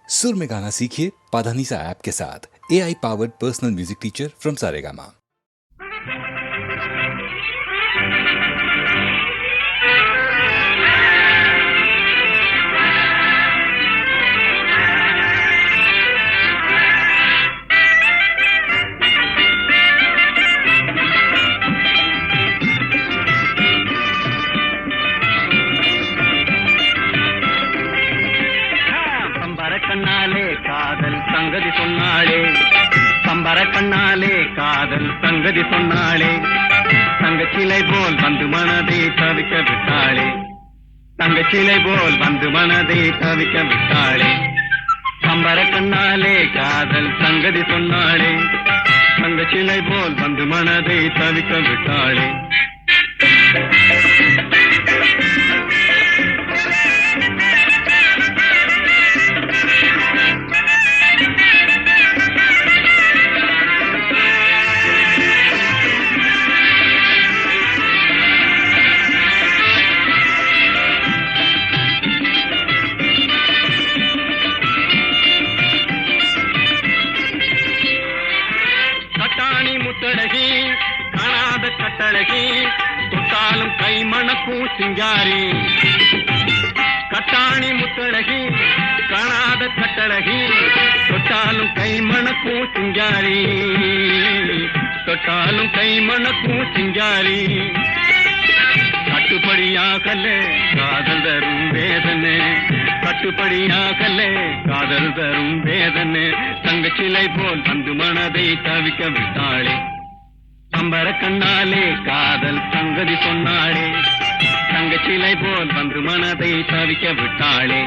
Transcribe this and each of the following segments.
सुर में गाना सीखिए पाधानीसा ऐप के साथ। AI powered personal music teacher from Saregama. கண்ணாலே காதல் சங்கதி சொன்னாளே, பம்பர கண்ணாலே காதல் சங்கதி சொன்னாளே, தங்கச்சிலை போல் வந்து மனதை தவிக்க விட்டாளே, தங்கச்சிலை போல் வந்து மனதை தவிக்க விட்டாளே, பம்பர கண்ணாலே காதல் சங்கதி சொன்னாளே, தங்கச்சிலை போல் வந்து மனதை தவிக்க விட்டாளே. முத்தழகி காணாத கட்டழகி தொட்டாலும் கை மணக்கும் சிங்காரி, கட்டாணி முத்தழகி காணாத கட்டழகி தொட்டாலும் கை மணக்கும் சிங்காரி, தொட்டாலும் கை மணக்கும் சிங்காரி. கட்டுப்படியாகலே காதல் தரும் வேதனை, கட்டுப்படியாகலே காதல் தரும் வேதனை, தங்கச்சிலை போல் வந்து மனதை தவிக்க விட்டாளே, பம்பர கண்ணாலே காதல் சங்கதி சொன்னாளே, தங்கச்சிலை போல் வந்து மனதை தவிக்க விட்டாளே.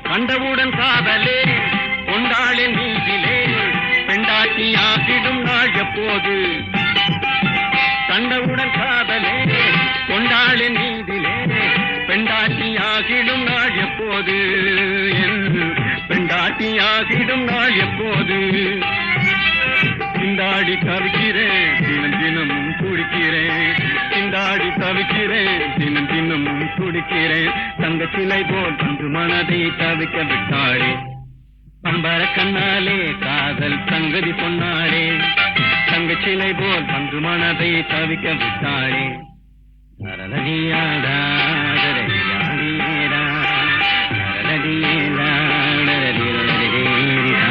கண்டவுடன் காதலே கொண்டாளே நீதிலே பெண்டாட்டியாகிடும் நாள் எப்போது, கண்டவுடன் காதலே கொண்டாளே நீதிலே பெண்டாட்டியாகிடும் நாள் எப்போது, பெண்டாட்டியாகிடும் நாள் எப்போது. திண்டாடி தவிக்கிறேன் தினம் தினமும் குடிக்கிறேன், திண்டாடி தவிக்கிறேன் தினம் தினமும் குடிக்கிறேன், தங்கச்சிலை போல் வந்து மனதை தவிக்க விட்டாளே, பம்பர கண்ணாலே காதல் சங்கதி சொன்னாளே, தங்கச்சிலை போல் வந்து மனதை தவிக்க விட்டாளே. நரலடியாடா நரலடியாடா நரலடியாடா நரலடியாடா.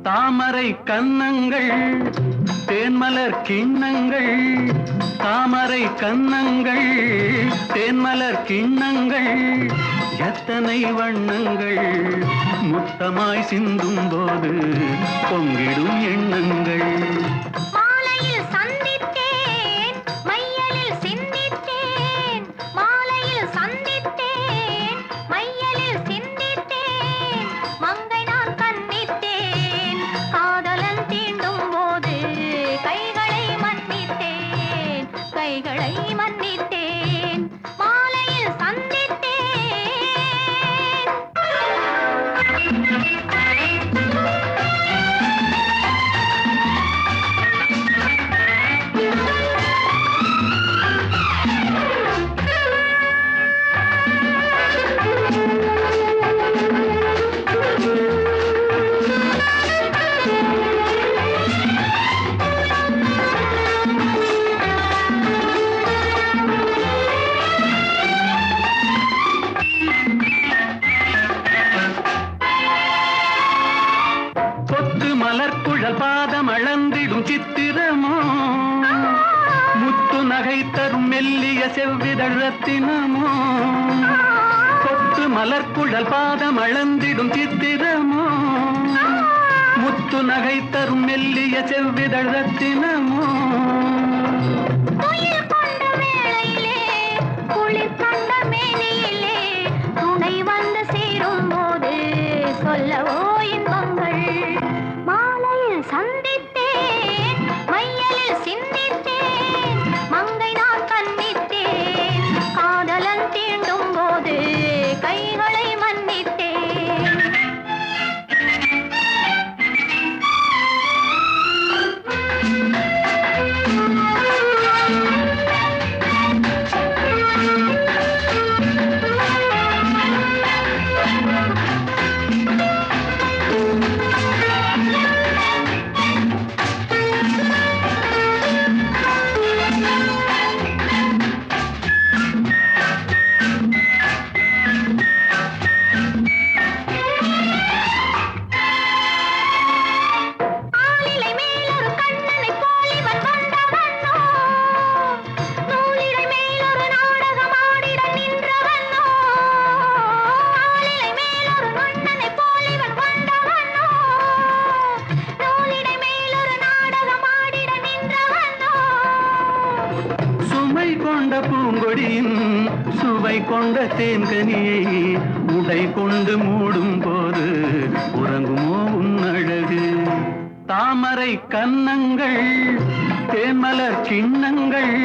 தாமரை கன்னங்கள் தேன்மலர் கிண்ணங்கள், தாமரை கன்னங்கள் தேன்மலர் கிண்ணங்கள், எத்தனை வண்ணங்கள் முத்தமாய் சிந்தும் போது பொங்கிடும் எண்ணங்கள். மலர்க்குழல் பாதம் அளந்திடும் சித்திரமோ முத்து நகை தரும் மெல்லிய செவ்விதழ் ரத்தினமோ கொத்து மலர்க்குழல் பாதம் அளந்திடும் சித்திரமோ முத்து நகை தரும் மெல்லிய செவ்விதழ் ரத்தினமோ சொல்லவோ இன்பங்கள் மாலையில் சந்தித்தேன் மையலில் சிந்தித்தேன் மங்கை நான் கண்ணித்தேன் காதலன் தீண்டும் போது கைகளை மன்னித்தேன் பூங்கொடியின் சுவை கொண்ட தேன்கனியை உடை கொண்டு மூடும் போது உறங்குமோ உன் அழகு தாமரை கன்னங்கள் தேன்மலர் கிண்ணங்கள்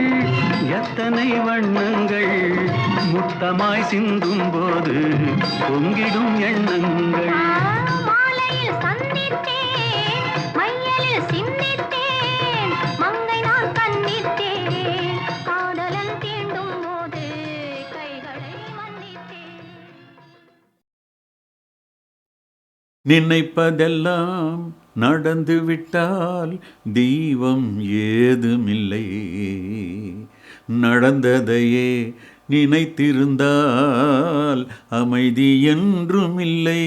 எத்தனை வண்ணங்கள் முத்தமாய் சிந்தும் போது பொங்கிடும் எண்ணங்கள் நினைப்பதெல்லாம் நடந்துவிட்டால் தெய்வம் ஏதுமில்லை நடந்ததையே நினைத்திருந்தால் அமைதி என்றுமில்லை.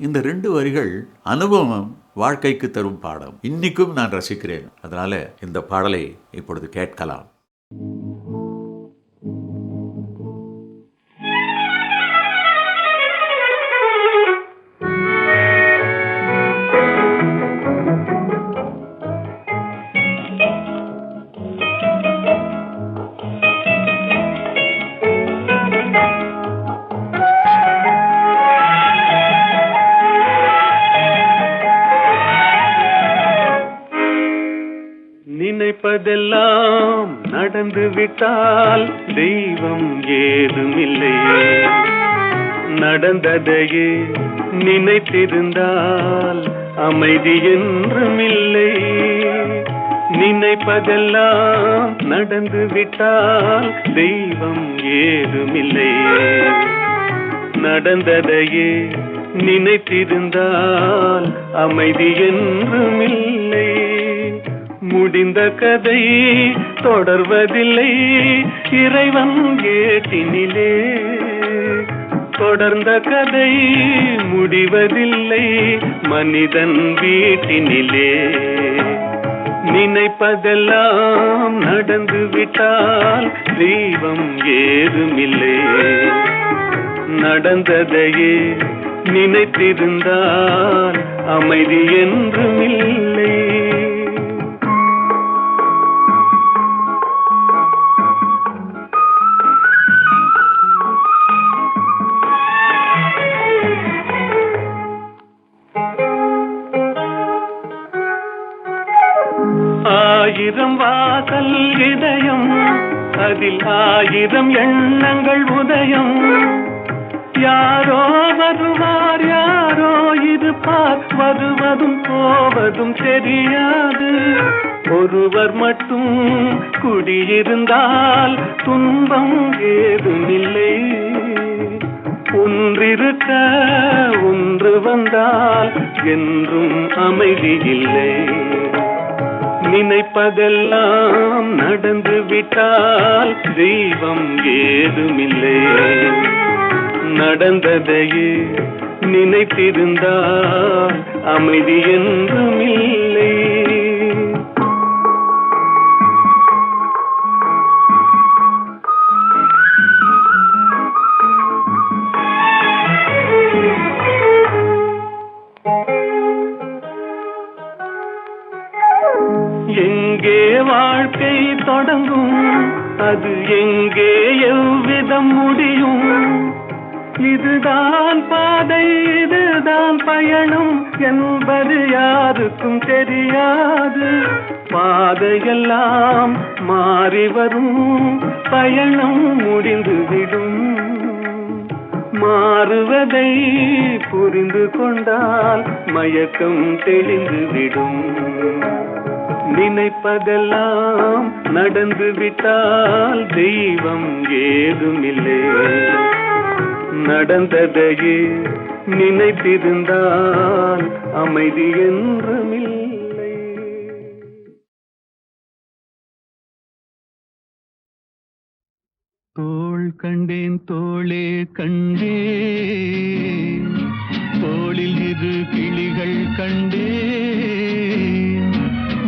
இந்த 2 வரிகள் அனுபவம் வாழ்க்கைக்கு தரும் பாடம். இன்னைக்கும் நான் ரசிக்கிறேன். அதனால இந்த பாடலை இப்பொழுது கேட்கலாம். நினைப்பதெல்லாம் நடந்து விட்டால் தெய்வம் ஏதுமில்லை நடந்ததையே நினைத்திருந்தால் அமைதி என்றுமில்லை நினைப்பதெல்லாம் நடந்து விட்டால் தெய்வம் ஏதுமில்லை நடந்ததையே நினைத்திருந்தால் அமைதி என்றுமில்லை முடிந்த கதை தொடர்வதில்லை இறைவன் ஏட்டினிலே தொடர்ந்த கதை முடிவதில்லை மனிதன் வீட்டினிலே நினைப்பதெல்லாம் நடந்து விட்டால் தெய்வம் ஏதுமில்லை நடந்ததையே நினைத்திருந்தால் அமைதி என்றுமில்லை. ஆயிரம் வாசல் இதயம் அதில் 1000 எண்ணங்கள் உதயம் யாரோ வருவார் யாரோ இருப்பார் வருவதும் போவதும் தெரியாது ஒருவர் மட்டும் குடியிருந்தால் துன்பம் ஏதுமில்லை ஒன்றிருக்க ஒன்று வந்தால் என்றும் அமைதி இல்லை நினைப்பதெல்லாம் நடந்து விட்டால் தெய்வம் ஏதுமில்லை நடந்ததையே நினைத்திருந்தால் அமைதி என்றும் இல்லை. எங்கே வாழ்க்கை தொடங்கும், அது எங்கே எவ்விதம் முடியும்? இதுதான் பாதை, இதுதான் பயணம் என்பது யாருக்கும் தெரியாது. பாதையெல்லாம் மாறி வரும், பயணம் முடிந்துவிடும். மாறுவதை புரிந்து கொண்டால் மயக்கம் தெளிந்துவிடும். நினைப்பதெல்லாம் நடந்து விட்டால் தெய்வம் ஏதுமில்லை. நடந்ததையே நினைத்திருந்தால் அமைதி என்றுமில்லை. தோள் கண்டேன் தோளே கண்டேன், தோளில் இரு கிளிகள் கண்டேன்.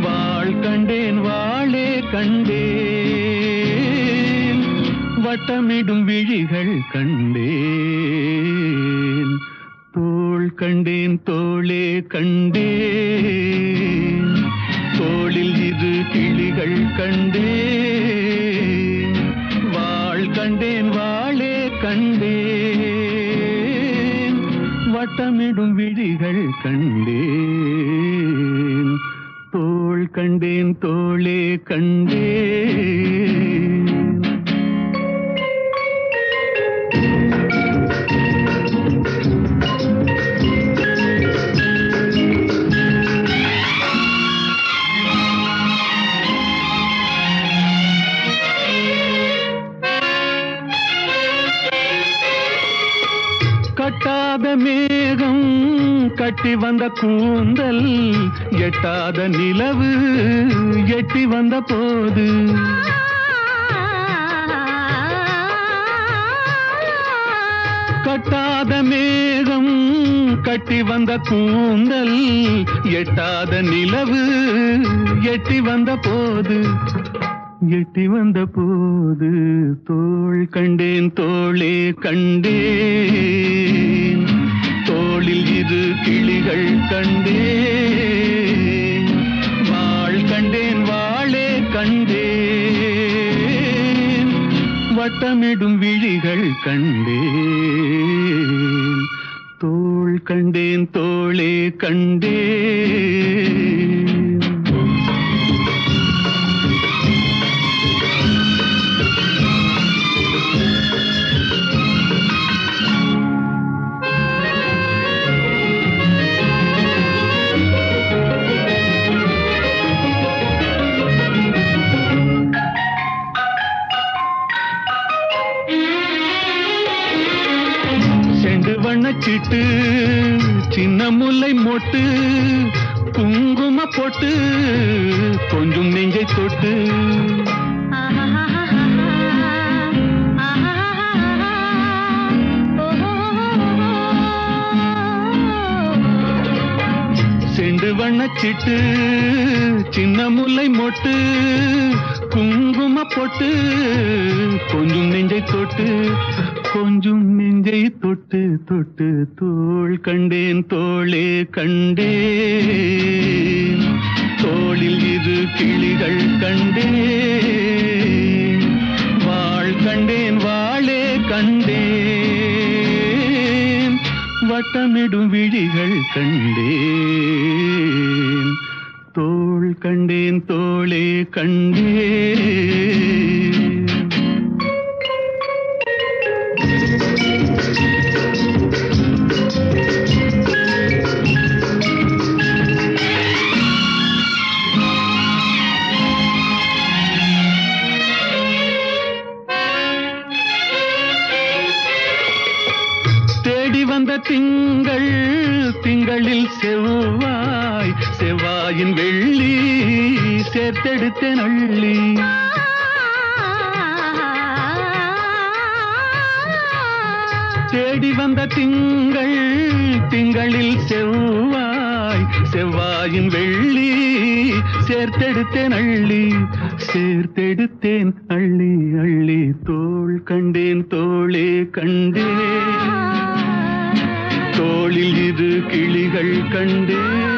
வாள் கண்டேன் வாளே கண்டேன், வட்டமிடும் விழிகள் கண்டேன். தோள் கண்டேன் தோளே கண்டேன், தோளில் இரு கிளிகள் கண்டேன். வாள் கண்டேன் வாளே கண்டேன், வட்டமிடும் விழிகள் கண்டேன். தோள் கண்டேன் தோளே கண்டேன். கட்டாத மேகம் கட்டி வந்த கூந்தல், எட்டாத நிலவு எட்டி வந்த போது. கட்டாத மேகம் கட்டி வந்த கூந்தல், எட்டாத நிலவு எட்டி வந்த போது. எட்டி வந்த போது தோள் கண்டேன் தோளே கண்டேன், தோளில் இரு கிளிகள் கண்டேன். வாள் கண்டேன் வாளே கண்டேன், வட்டமிடும் விழிகள் கண்டேன். தோள் கண்டேன் தோளே கண்டேன். வண்ணச்சிட்டு சின்ன முல்லை மொட்டு, குங்கும போட்டு கொஞ்சம் நெஞ்சை தொட்டு. செண்டு வண்ணச்சிட்டு சின்ன முல்லை மொட்டு, குங்கும போட்டு கொஞ்சம் நெஞ்சை தொட்டு. கொஞ்சம் நெஞ்சை தொட்டு தொட்டு தோள் கண்டேன் தோளே கண்டேன், தோளில் இரு கிளிகள் கண்டேன். வாள் கண்டேன் வாளே கண்டேன், வட்டமிடும் விழிகள் கண்டேன். தோள் கண்டேன் தோளே கண்டேன். திங்கள் திங்களில் செவ்வாய், செவ்வாயின் வெள்ளி சேர்த்தெடுத்தேன் அள்ளி. தேடி வந்த திங்கள் திங்களில் செவ்வாய், செவ்வாயின் வெள்ளி சேர்த்தெடுத்தேன் அள்ளி சேர்த்தெடுத்தேன் அள்ளி அள்ளி தோள் கண்டேன் தோளே கண்டேன் தோளில் இரு கிளிகள் கண்டேன்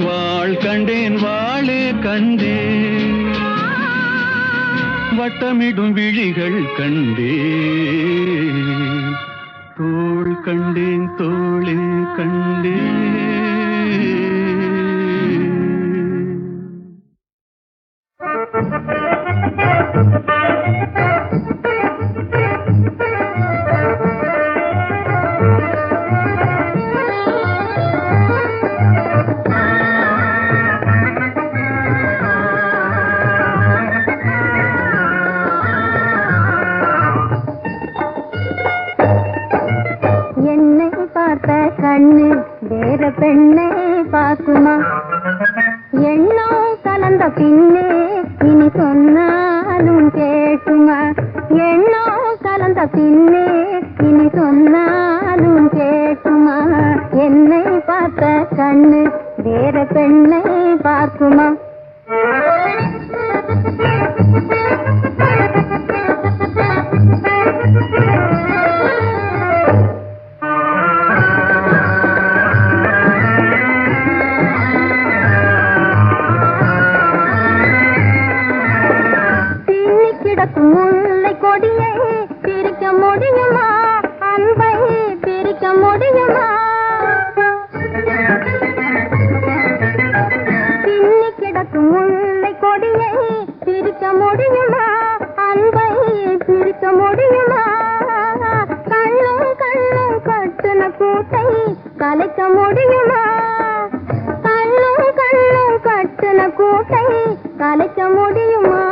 வாழ் கண்டேன் வாளே கண்டேன் வட்டமிடும் விழிகள் கண்டேன் தோள் கண்டேன் தோளே கண்டேன் கண்ணு வேற பெண்ணை பார்க்குமா எண்ணம் கலந்த பின்னே இனி சொன்னாலும் கேட்குமா எண்ணம் கலந்த பின்னே இனி சொன்னாலும் கேட்குமா என்னை பார்த்த கண்ணு வேற பெண்ணை பார்க்குமா முல்லை கொடியை பிரிக்க முடியுமா அன்பை பிரிக்க முடியுமா பின்னி கிடக்கும் முல்லை கொடியை பிரிக்க முடியுமா அன்பை பிரிக்க முடியுமா கண்ணும் கண்ணும் கட்டுன கூட்டை கலைக்க முடியுமா கண்ணும் கண்ணும் கட்டுன கூட்டை கலைக்க முடியுமா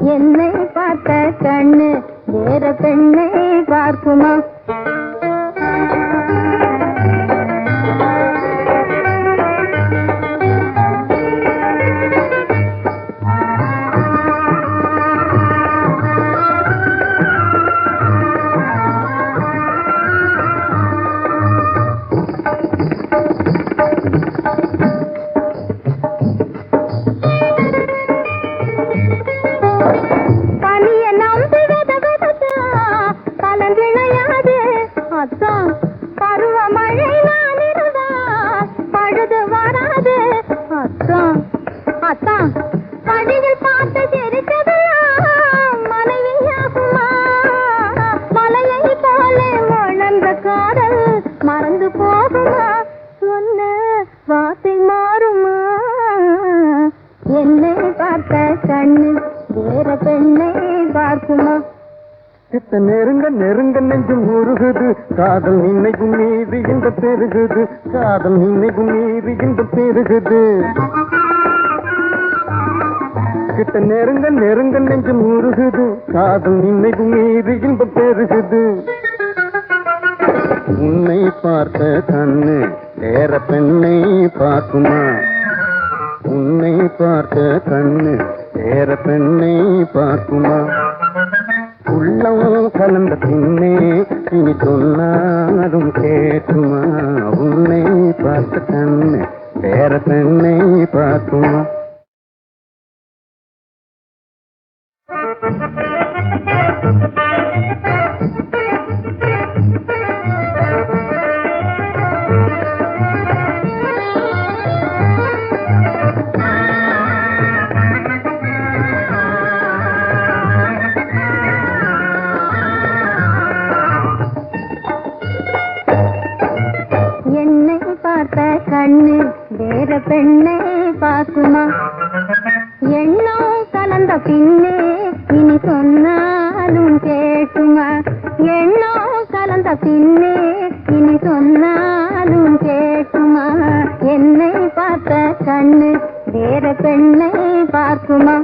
என்னை பார்த்த கண்ணு வேற பெண்ணை பார்க்குமா மறந்து போகுமா சொன்ன வார்த்தை மாறுமா என்னை பார்த்த கண்ணு வேற பெண்ணை பார்க்குமா சித்த நெருங்க நெருங்க நெஞ்சு முருகுது காதல் நினைக்கும் மீது இந்த பெருகுது காதல் நினைக்கும் மீது இந்த பெருகுது கிட்ட நெருங்க நெருங்க நெஞ்சு முருகுது காதல் நினைக்கும் மீது இந்த பெருகுது உன்னை பார்த்த கண்ணு வேற பெண்ணை பார்க்குமா உன்னை பார்த்த கண்ணு வேற பெண்ணை பார்க்குமா உள்ளம் கலந்த பின்னே இனி சொன்னாலும் கேட்குமா உன்னை பார்த்த கண்ணு வேற பெண்ணை பார்க்குமா என்னை பார்த்த கண்ணு வேற பெண்ணை பார்க்குமா எண்ணம் கலந்த பின்னே இனி சொன்னாலும் கேட்குமா எண்ணம் கலந்த பின்னே இனி சொன்னாலும் கேட்குமா என்னை பார்த்த கண்ணு வேற பெண்ணை பார்க்குமா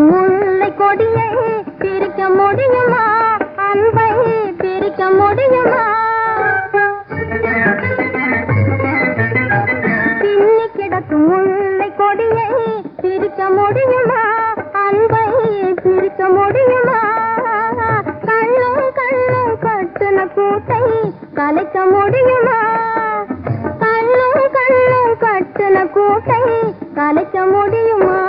முல்லை கொடியை பிரிக்க முடியுமா அன்பை பிரிக்க கலைக்க முடியுமா? கண்ணும் கண்ணும் கட்டுன கூட்டை கலைக்க முடியுமா?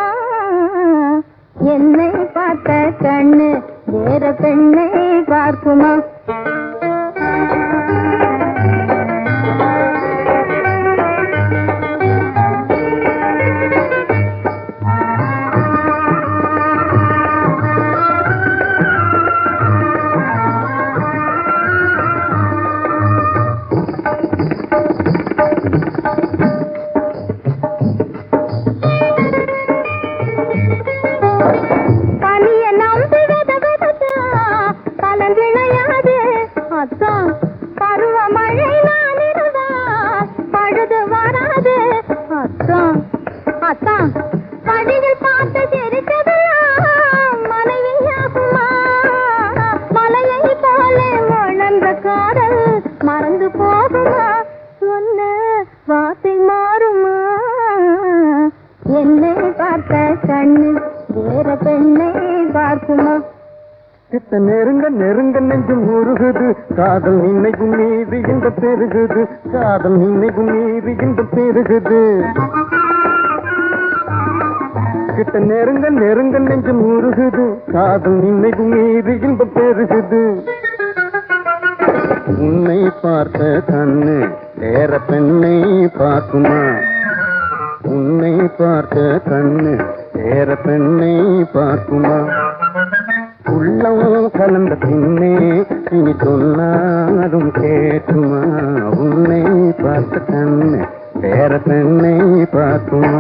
என்னை பார்த்த கண்ணு வேற பெண்ணை பார்க்குமா? மறந்து போகுமா? சொன்ன வார்த்தை மாறுமா? என்னை பார்த்த கண்ணு வேற பெண்ணை பார்க்குமா? கிட்ட நெருங்க நெருங்க நெஞ்சும் உருகுது காதல் நினைக்கும் மீது இந்த பெருகுது காதல் நினைக்கும் மீது இந்த பெருகுது கிட்ட நெருங்க நெருங்க நெஞ்சும் உருகுது காதல் நினைக்கும் மீது இந்த பெருகுது உன்னை பார்த்த கண்ணு வேற பெண்ணை பார்க்குமா? உன்னை பார்த்த கண்ணு வேற பெண்ணை பார்க்குமா? உள்ளம் கலந்த பின்னே இனி சொன்னாலும் கேட்குமா? உன்னை பார்த்த கண்ணு வேற பெண்ணை பார்க்குமா?